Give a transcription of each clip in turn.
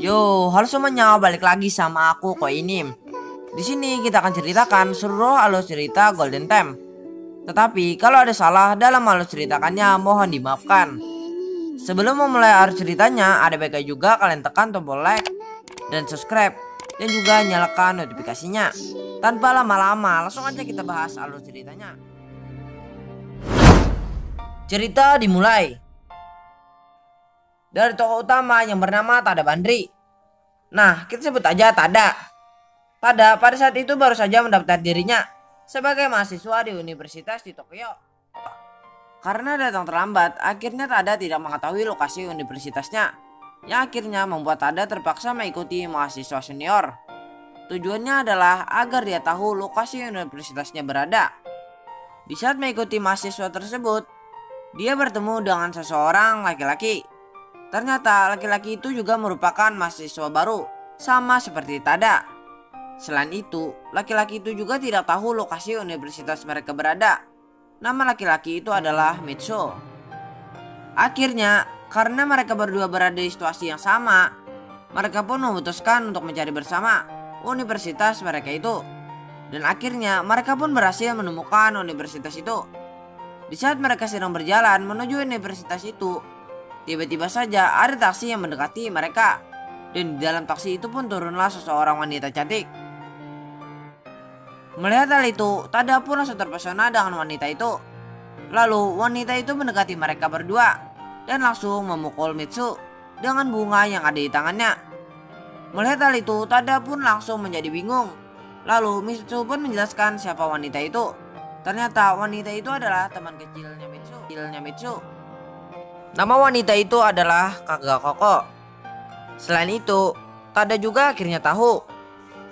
Yo, halo semuanya, balik lagi sama aku Koinim. Di sini kita akan ceritakan seluruh alur cerita Golden Time. Tetapi kalau ada salah dalam alur ceritakannya mohon dimaafkan. Sebelum memulai alur ceritanya, ada baiknya juga kalian tekan tombol like dan subscribe dan juga nyalakan notifikasinya. Tanpa lama-lama, langsung aja kita bahas alur ceritanya. Cerita dimulai dari tokoh utama yang bernama Tada Bandri. Nah, kita sebut aja Tada. Tada pada saat itu baru saja mendaftar dirinya sebagai mahasiswa di Universitas di Tokyo. Karena datang terlambat, akhirnya Tada tidak mengetahui lokasi universitasnya, yang akhirnya membuat Tada terpaksa mengikuti mahasiswa senior. Tujuannya adalah agar dia tahu lokasi universitasnya berada. Di saat mengikuti mahasiswa tersebut, dia bertemu dengan seseorang laki-laki. Ternyata laki-laki itu juga merupakan mahasiswa baru, sama seperti Tada. Selain itu, laki-laki itu juga tidak tahu lokasi universitas mereka berada. Nama laki-laki itu adalah Mitsu. Akhirnya, karena mereka berdua berada di situasi yang sama, mereka pun memutuskan untuk mencari bersama universitas mereka itu. Dan akhirnya mereka pun berhasil menemukan universitas itu. Di saat mereka sedang berjalan menuju universitas itu, tiba-tiba saja ada taksi yang mendekati mereka. Dan di dalam taksi itu pun turunlah seseorang wanita cantik. Melihat hal itu, Tada pun langsung terpesona dengan wanita itu. Lalu wanita itu mendekati mereka berdua dan langsung memukul Mitsu dengan bunga yang ada di tangannya. Melihat hal itu, Tada pun langsung menjadi bingung. Lalu Mitsu pun menjelaskan siapa wanita itu. Ternyata wanita itu adalah teman kecilnya Mitsu. Nama wanita itu adalah Kaga Koko. Selain itu, Tada juga akhirnya tahu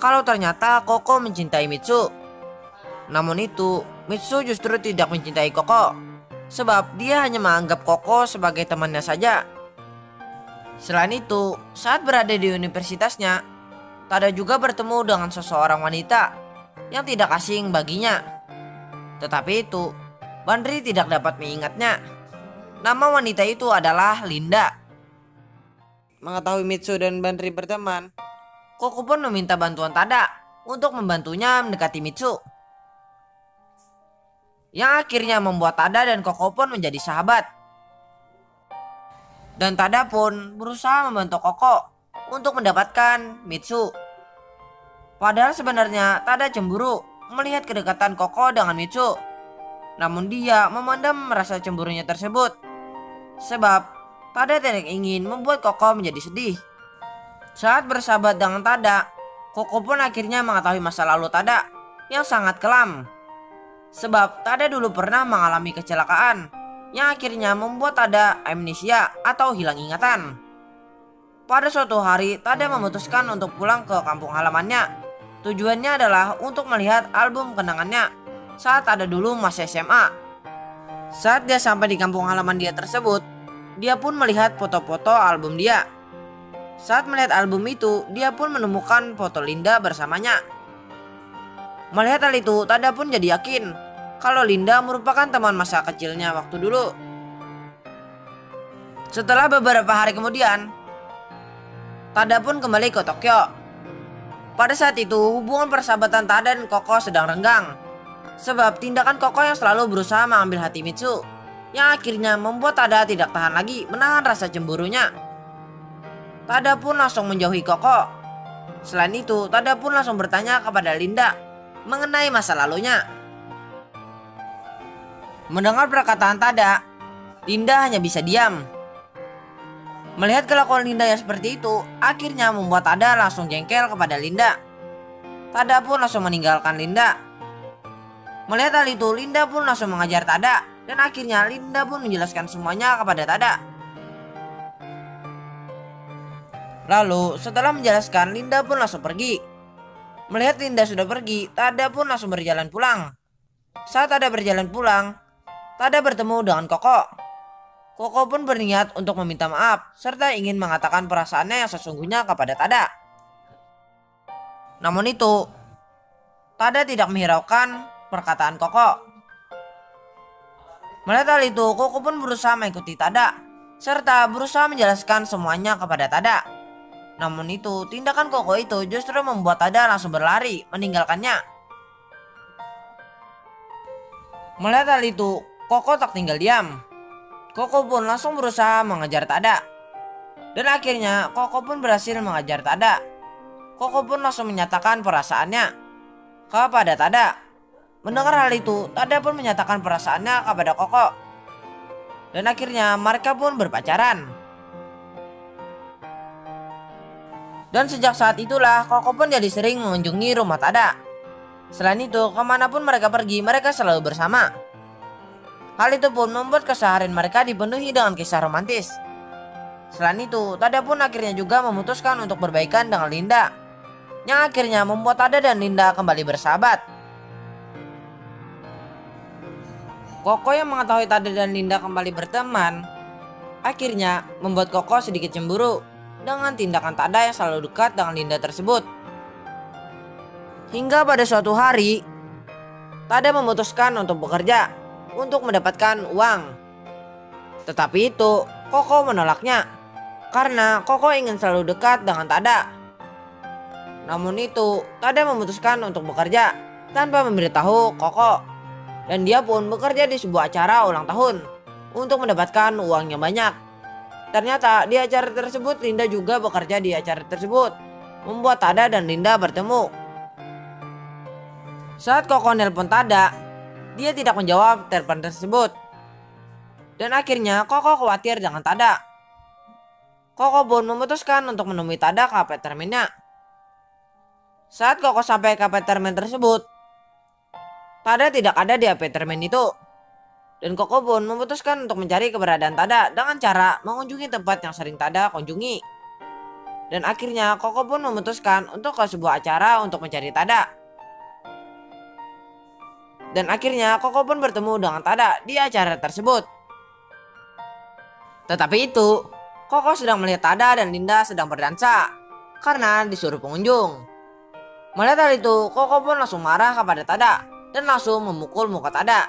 kalau ternyata Koko mencintai Mitsu. Namun itu, Mitsu justru tidak mencintai Koko, sebab dia hanya menganggap Koko sebagai temannya saja. Selain itu, saat berada di universitasnya, Tada juga bertemu dengan seseorang wanita yang tidak asing baginya. Tetapi itu, Bandri tidak dapat mengingatnya. Nama wanita itu adalah Linda. Mengetahui Mitsu dan Bandri berteman, Koko pun meminta bantuan Tada untuk membantunya mendekati Mitsu. Yang akhirnya membuat Tada dan Koko pun menjadi sahabat. Dan Tada pun berusaha membantu Koko untuk mendapatkan Mitsu. Padahal sebenarnya Tada cemburu melihat kedekatan Koko dengan Mitsu. Namun dia memendam rasa cemburunya tersebut, sebab Tada tidak ingin membuat Koko menjadi sedih. Saat bersahabat dengan Tada, Koko pun akhirnya mengetahui masa lalu Tada yang sangat kelam. Sebab Tada dulu pernah mengalami kecelakaan yang akhirnya membuat Tada amnesia atau hilang ingatan. Pada suatu hari, Tada memutuskan untuk pulang ke kampung halamannya. Tujuannya adalah untuk melihat album kenangannya saat Tada dulu masih SMA. Saat dia sampai di kampung halaman dia tersebut, dia pun melihat foto-foto album dia. Saat melihat album itu, dia pun menemukan foto Linda bersamanya. Melihat hal itu, Tada pun jadi yakin kalau Linda merupakan teman masa kecilnya waktu dulu. Setelah beberapa hari kemudian, Tada pun kembali ke Tokyo. Pada saat itu, hubungan persahabatan Tada dan Koko sedang renggang, sebab tindakan Koko yang selalu berusaha mengambil hati Mitsu, yang akhirnya membuat Tada tidak tahan lagi menahan rasa cemburunya. Tada pun langsung menjauhi Koko. Selain itu, Tada pun langsung bertanya kepada Linda mengenai masa lalunya. Mendengar perkataan Tada, Linda hanya bisa diam. Melihat kelakuan Linda yang seperti itu, akhirnya membuat Tada langsung jengkel kepada Linda. Tada pun langsung meninggalkan Linda. Melihat hal itu, Linda pun langsung mengajar Tada, dan akhirnya Linda pun menjelaskan semuanya kepada Tada. Lalu setelah menjelaskan, Linda pun langsung pergi. Melihat Linda sudah pergi, Tada pun langsung berjalan pulang. Saat Tada berjalan pulang, Tada bertemu dengan Koko. Koko pun berniat untuk meminta maaf serta ingin mengatakan perasaannya yang sesungguhnya kepada Tada. Namun itu, Tada tidak menghiraukan perkataan Koko. Melihat hal itu, Koko pun berusaha mengikuti Tada serta berusaha menjelaskan semuanya kepada Tada. Namun itu, tindakan Koko itu justru membuat Tada langsung berlari meninggalkannya. Melihat hal itu, Koko tak tinggal diam. Koko pun langsung berusaha mengejar Tada. Dan akhirnya Koko pun berhasil mengejar Tada. Koko pun langsung menyatakan perasaannya kepada Tada. Mendengar hal itu, Tada pun menyatakan perasaannya kepada Koko. Dan akhirnya mereka pun berpacaran. Dan sejak saat itulah Koko pun jadi sering mengunjungi rumah Tada. Selain itu, kemanapun mereka pergi, mereka selalu bersama. Hal itu pun membuat keseharian mereka dipenuhi dengan kisah romantis. Selain itu, Tada pun akhirnya juga memutuskan untuk berbaikan dengan Linda, yang akhirnya membuat Tada dan Linda kembali bersahabat. Koko yang mengetahui Tada dan Linda kembali berteman, akhirnya membuat Koko sedikit cemburu dengan tindakan Tada yang selalu dekat dengan Linda tersebut. Hingga pada suatu hari, Tada memutuskan untuk bekerja untuk mendapatkan uang. Tetapi itu, Koko menolaknya karena Koko ingin selalu dekat dengan Tada. Namun itu, Tada memutuskan untuk bekerja tanpa memberitahu Koko. Dan dia pun bekerja di sebuah acara ulang tahun untuk mendapatkan uang yang banyak. Ternyata di acara tersebut Linda juga bekerja di acara tersebut, membuat Tada dan Linda bertemu. Saat Koko nelpon Tada, dia tidak menjawab telepon tersebut. Dan akhirnya Koko khawatir dengan Tada. Koko pun memutuskan untuk menemui Tada ke apartemennya. Saat Koko sampai ke apartemen tersebut, Tada tidak ada di apartemen itu. Dan Koko pun memutuskan untuk mencari keberadaan Tada dengan cara mengunjungi tempat yang sering Tada kunjungi. Dan akhirnya Koko pun memutuskan untuk ke sebuah acara untuk mencari Tada. Dan akhirnya Koko pun bertemu dengan Tada di acara tersebut. Tetapi itu, Koko sedang melihat Tada dan Linda sedang berdansa karena disuruh pengunjung. Melihat hal itu, Koko pun langsung marah kepada Tada dan langsung memukul muka Tada.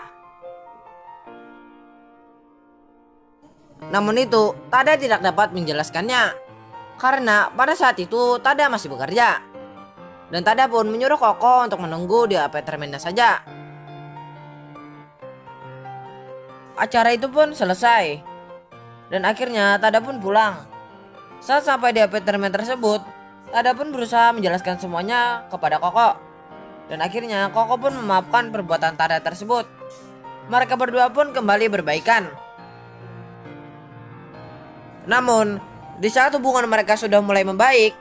Namun itu, Tada tidak dapat menjelaskannya karena pada saat itu Tada masih bekerja. Dan Tada pun menyuruh Koko untuk menunggu di apartemennya saja. Acara itu pun selesai. Dan akhirnya Tada pun pulang. Saat sampai di apartemen tersebut, Tada pun berusaha menjelaskan semuanya kepada Koko. Dan akhirnya Koko pun memaafkan perbuatan Tada tersebut. Mereka berdua pun kembali berbaikan. Namun, di saat hubungan mereka sudah mulai membaik,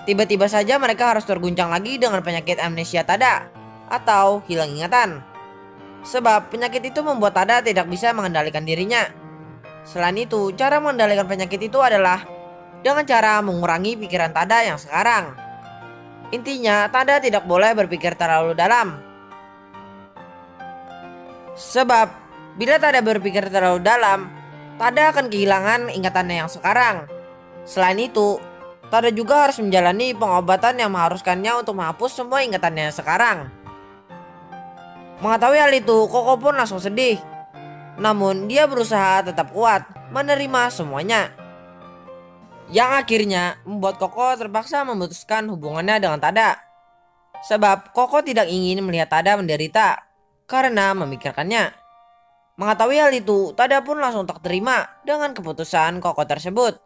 tiba-tiba saja mereka harus terguncang lagi dengan penyakit amnesia Tada atau hilang ingatan. Sebab penyakit itu membuat Tada tidak bisa mengendalikan dirinya. Selain itu, cara mengendalikan penyakit itu adalah dengan cara mengurangi pikiran Tada yang sekarang. Intinya, Tada tidak boleh berpikir terlalu dalam. Sebab, bila Tada berpikir terlalu dalam, Tada akan kehilangan ingatannya yang sekarang. Selain itu, Tada juga harus menjalani pengobatan yang mengharuskannya untuk menghapus semua ingatannya yang sekarang. Mengetahui hal itu, Koko pun langsung sedih. Namun dia berusaha tetap kuat menerima semuanya. Yang akhirnya membuat Koko terpaksa memutuskan hubungannya dengan Tada. Sebab Koko tidak ingin melihat Tada menderita karena memikirkannya. Mengetahui hal itu, Tada pun langsung tak terima dengan keputusan Koko tersebut.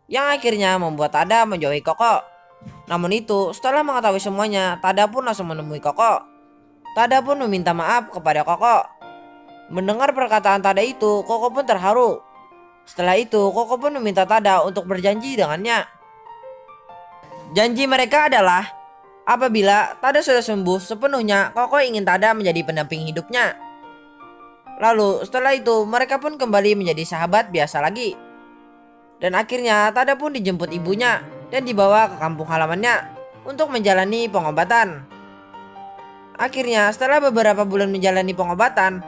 Yang akhirnya membuat Tada menjauhi Koko. Namun itu, setelah mengetahui semuanya, Tada pun langsung menemui Koko. Tada pun meminta maaf kepada Koko. Mendengar perkataan Tada itu, Koko pun terharu. Setelah itu, Koko pun meminta Tada untuk berjanji dengannya. Janji mereka adalah apabila Tada sudah sembuh sepenuhnya, Koko ingin Tada menjadi pendamping hidupnya. Lalu setelah itu, mereka pun kembali menjadi sahabat biasa lagi. Dan akhirnya Tada pun dijemput ibunya dan dibawa ke kampung halamannya untuk menjalani pengobatan. Akhirnya setelah beberapa bulan menjalani pengobatan,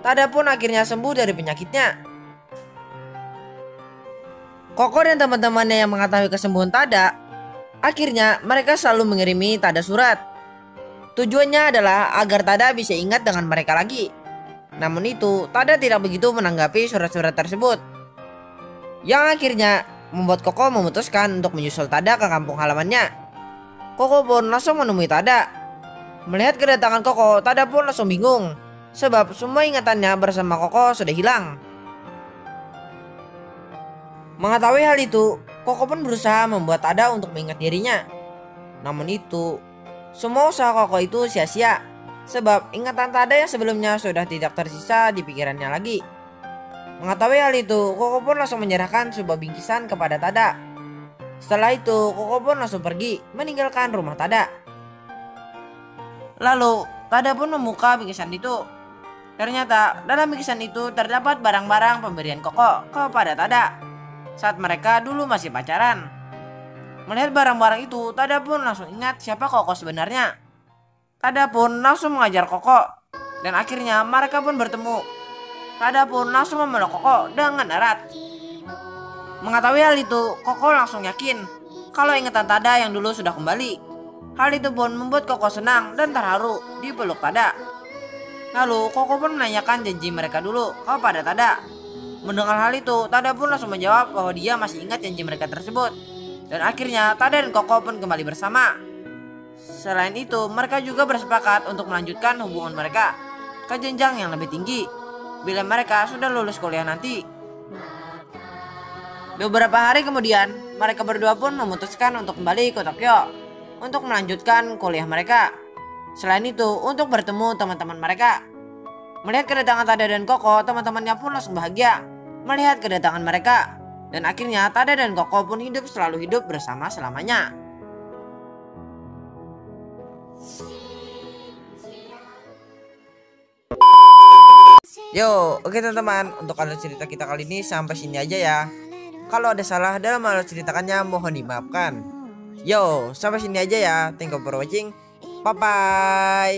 Tada pun akhirnya sembuh dari penyakitnya. Koko dan teman-temannya yang mengetahui kesembuhan Tada, akhirnya mereka selalu mengirimi Tada surat. Tujuannya adalah agar Tada bisa ingat dengan mereka lagi. Namun itu, Tada tidak begitu menanggapi surat-surat tersebut. Yang akhirnya membuat Koko memutuskan untuk menyusul Tada ke kampung halamannya. Koko pun langsung menemui Tada. Melihat kedatangan Koko, Tada pun langsung bingung, sebab semua ingatannya bersama Koko sudah hilang. Mengetahui hal itu, Koko pun berusaha membuat Tada untuk mengingat dirinya. Namun itu, semua usaha Koko itu sia-sia, sebab ingatan Tada yang sebelumnya sudah tidak tersisa di pikirannya lagi. Mengetahui hal itu, Koko pun langsung menyerahkan sebuah bingkisan kepada Tada. Setelah itu, Koko pun langsung pergi meninggalkan rumah Tada. Lalu, Tada pun membuka bingkisan itu. Ternyata dalam bingkisan itu terdapat barang-barang pemberian Koko kepada Tada saat mereka dulu masih pacaran. Melihat barang-barang itu, Tada pun langsung ingat siapa Koko sebenarnya. Tada pun langsung mengajar Koko, dan akhirnya mereka pun bertemu. Tada pun langsung memeluk Koko dengan erat. Mengetahui hal itu, Koko langsung yakin kalau ingatan Tada yang dulu sudah kembali. Hal itu pun membuat Koko senang dan terharu dipeluk Tada. Lalu Koko pun menanyakan janji mereka dulu kepada Tada. Mendengar hal itu, Tada pun langsung menjawab bahwa dia masih ingat janji mereka tersebut. Dan akhirnya Tada dan Koko pun kembali bersama. Selain itu, mereka juga bersepakat untuk melanjutkan hubungan mereka ke jenjang yang lebih tinggi bila mereka sudah lulus kuliah nanti. Beberapa hari kemudian, mereka berdua pun memutuskan untuk kembali ke Tokyo untuk melanjutkan kuliah mereka. Selain itu, untuk bertemu teman-teman mereka. Melihat kedatangan Tada dan Koko, teman-temannya pun langsung bahagia melihat kedatangan mereka. Dan akhirnya Tada dan Koko pun selalu hidup bersama selamanya. Yo, oke teman-teman, untuk alur cerita kita kali ini sampai sini aja ya. Kalau ada salah dalam alur ceritakannya mohon dimaafkan. Yo, sampai sini aja ya. Thank you for watching. Bye bye.